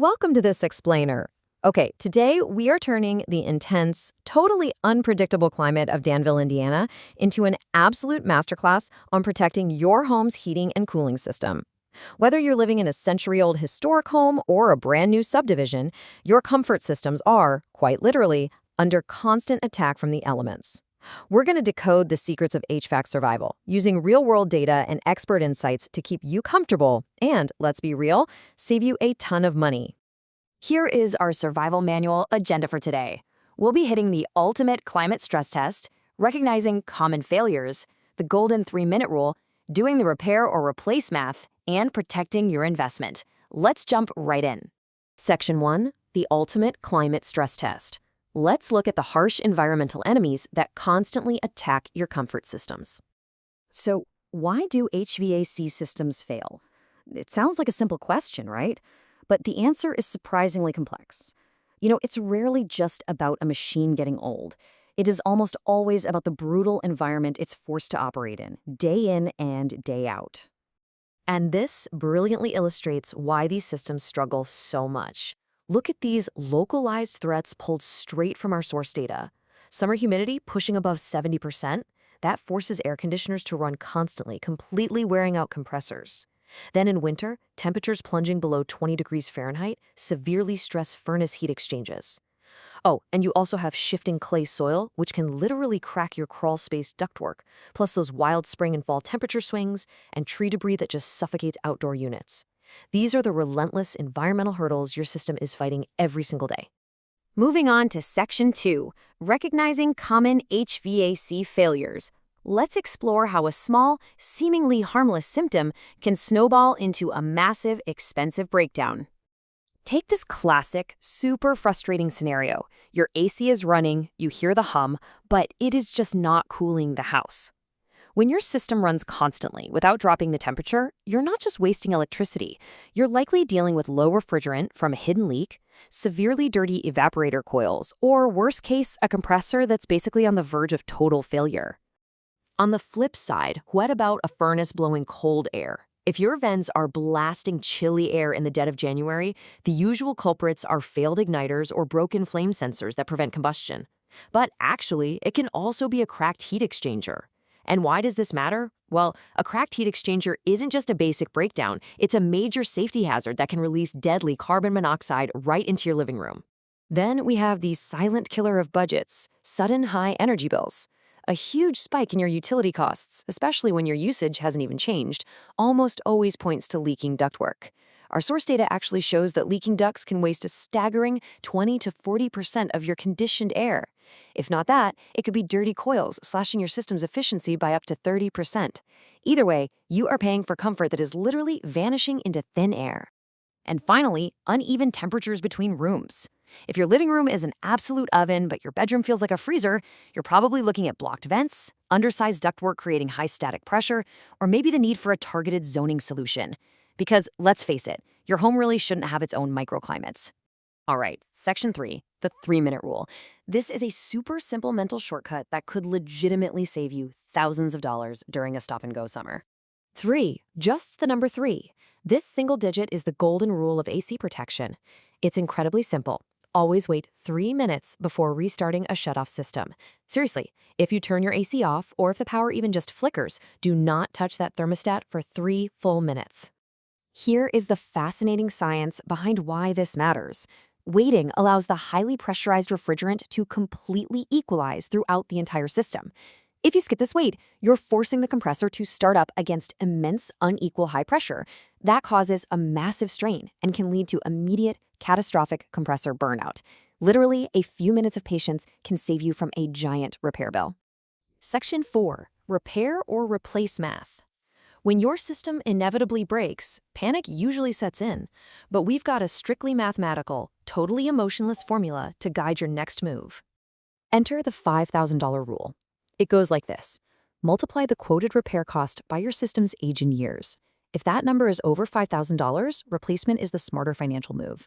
Welcome to this explainer. Okay, today we are turning the intense, totally unpredictable climate of Danville, Indiana into an absolute masterclass on protecting your home's heating and cooling system. Whether you're living in a century-old historic home or a brand new subdivision, your comfort systems are, quite literally, under constant attack from the elements. We're going to decode the secrets of HVAC survival using real-world data and expert insights to keep you comfortable and, let's be real, save you a ton of money. Here is our survival manual agenda for today. We'll be hitting the ultimate climate stress test, recognizing common failures, the golden 3-minute rule, doing the repair or replace math, and protecting your investment. Let's jump right in. Section 1, the ultimate climate stress test. Let's look at the harsh environmental enemies that constantly attack your comfort systems. So, why do HVAC systems fail? It sounds like a simple question, right? But the answer is surprisingly complex. It's rarely just about a machine getting old. It is almost always about the brutal environment it's forced to operate in and day out. And this brilliantly illustrates why these systems struggle so much. Look at these localized threats pulled straight from our source data. Summer humidity pushing above 70%, that forces air conditioners to run constantly, completely wearing out compressors. Then in winter, temperatures plunging below 20 degrees Fahrenheit severely stress furnace heat exchanges. Oh, and you also have shifting clay soil, which can literally crack your crawl space ductwork, plus those wild spring and fall temperature swings, and tree debris that just suffocates outdoor units. These are the relentless environmental hurdles your system is fighting every single day. Moving on to Section 2, recognizing common HVAC failures. Let's explore how a small, seemingly harmless symptom can snowball into a massive, expensive breakdown. Take this classic, super frustrating scenario. Your AC is running, you hear the hum, but it is just not cooling the house. When your system runs constantly without dropping the temperature, you're not just wasting electricity. You're likely dealing with low refrigerant from a hidden leak, severely dirty evaporator coils, or worst case, a compressor that's basically on the verge of total failure. On the flip side, what about a furnace blowing cold air? If your vents are blasting chilly air in the dead of January, the usual culprits are failed igniters or broken flame sensors that prevent combustion. But actually, it can also be a cracked heat exchanger. And why does this matter? Well, a cracked heat exchanger isn't just a basic breakdown, it's a major safety hazard that can release deadly carbon monoxide right into your living room. Then we have the silent killer of budgets, sudden high energy bills. A huge spike in your utility costs, especially when your usage hasn't even changed, almost always points to leaking ductwork. Our source data actually shows that leaking ducts can waste a staggering 20 to 40% of your conditioned air. If not that, it could be dirty coils, slashing your system's efficiency by up to 30%. Either way, you are paying for comfort that is literally vanishing into thin air. And finally, uneven temperatures between rooms. If your living room is an absolute oven, but your bedroom feels like a freezer, you're probably looking at blocked vents, undersized ductwork creating high static pressure, or maybe the need for a targeted zoning solution. Because, let's face it, your home really shouldn't have its own microclimates. All right, Section 3, the 3-minute rule. This is a super simple mental shortcut that could legitimately save you thousands of dollars during a stop-and-go summer. 3, just the number 3. This single digit is the golden rule of AC protection. It's incredibly simple. Always wait 3 minutes before restarting a shutoff system. Seriously, if you turn your AC off or if the power even just flickers, do not touch that thermostat for 3 full minutes. Here is the fascinating science behind why this matters. Waiting allows the highly pressurized refrigerant to completely equalize throughout the entire system. If you skip this wait, you're forcing the compressor to start up against immense unequal high pressure. That causes a massive strain and can lead to immediate, catastrophic compressor burnout. Literally, a few minutes of patience can save you from a giant repair bill. Section 4, repair or replace math. When your system inevitably breaks, panic usually sets in. But we've got a strictly mathematical, totally emotionless formula to guide your next move. Enter the $5,000 rule. It goes like this. Multiply the quoted repair cost by your system's age in years. If that number is over $5,000, replacement is the smarter financial move.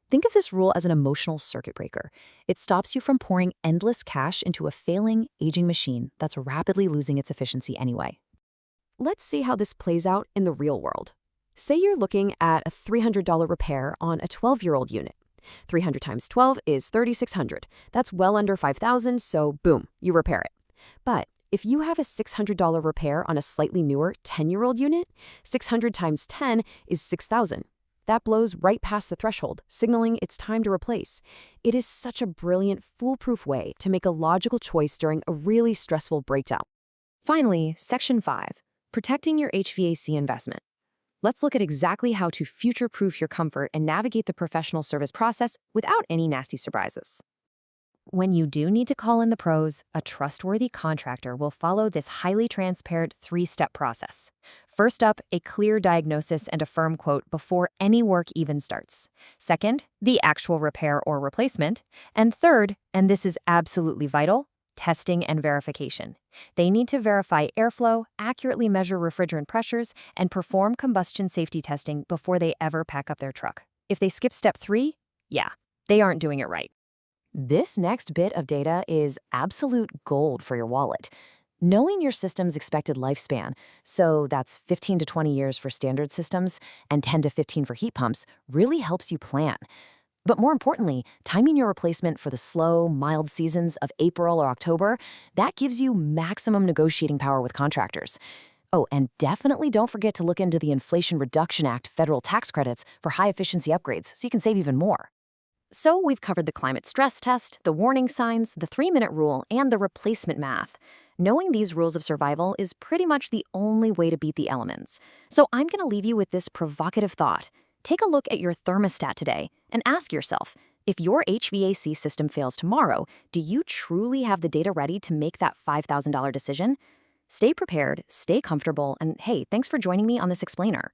Think of this rule as an emotional circuit breaker. It stops you from pouring endless cash into a failing, aging machine that's rapidly losing its efficiency anyway. Let's see how this plays out in the real world. Say you're looking at a $300 repair on a 12-year-old unit. 300 times 12 is 3,600. That's well under 5,000, so boom, you repair it. But if you have a $600 repair on a slightly newer 10-year-old unit, 600 times 10 is 6,000. That blows right past the threshold, signaling it's time to replace. It is such a brilliant, foolproof way to make a logical choice during a really stressful breakdown. Finally, Section 5, protecting your HVAC investment. Let's look at exactly how to future-proof your comfort and navigate the professional service process without any nasty surprises. When you do need to call in the pros, a trustworthy contractor will follow this highly transparent 3-step process. First up, a clear diagnosis and a firm quote before any work even starts. Second, the actual repair or replacement. And third, and this is absolutely vital, testing and verification. They need to verify airflow, accurately measure refrigerant pressures, and perform combustion safety testing before they ever pack up their truck. If they skip step 3, yeah, they aren't doing it right. This next bit of data is absolute gold for your wallet. Knowing your system's expected lifespan, so that's 15 to 20 years for standard systems and 10 to 15 for heat pumps, really helps you plan. But more importantly, timing your replacement for the slow, mild seasons of April or October, that gives you maximum negotiating power with contractors. Oh, and definitely don't forget to look into the Inflation Reduction Act federal tax credits for high-efficiency upgrades so you can save even more. So we've covered the climate stress test, the warning signs, the 3-minute rule, and the replacement math. Knowing these rules of survival is pretty much the only way to beat the elements. So I'm going to leave you with this provocative thought. Take a look at your thermostat today and ask yourself, if your HVAC system fails tomorrow, do you truly have the data ready to make that $5,000 decision? Stay prepared, stay comfortable, and hey, thanks for joining me on this explainer.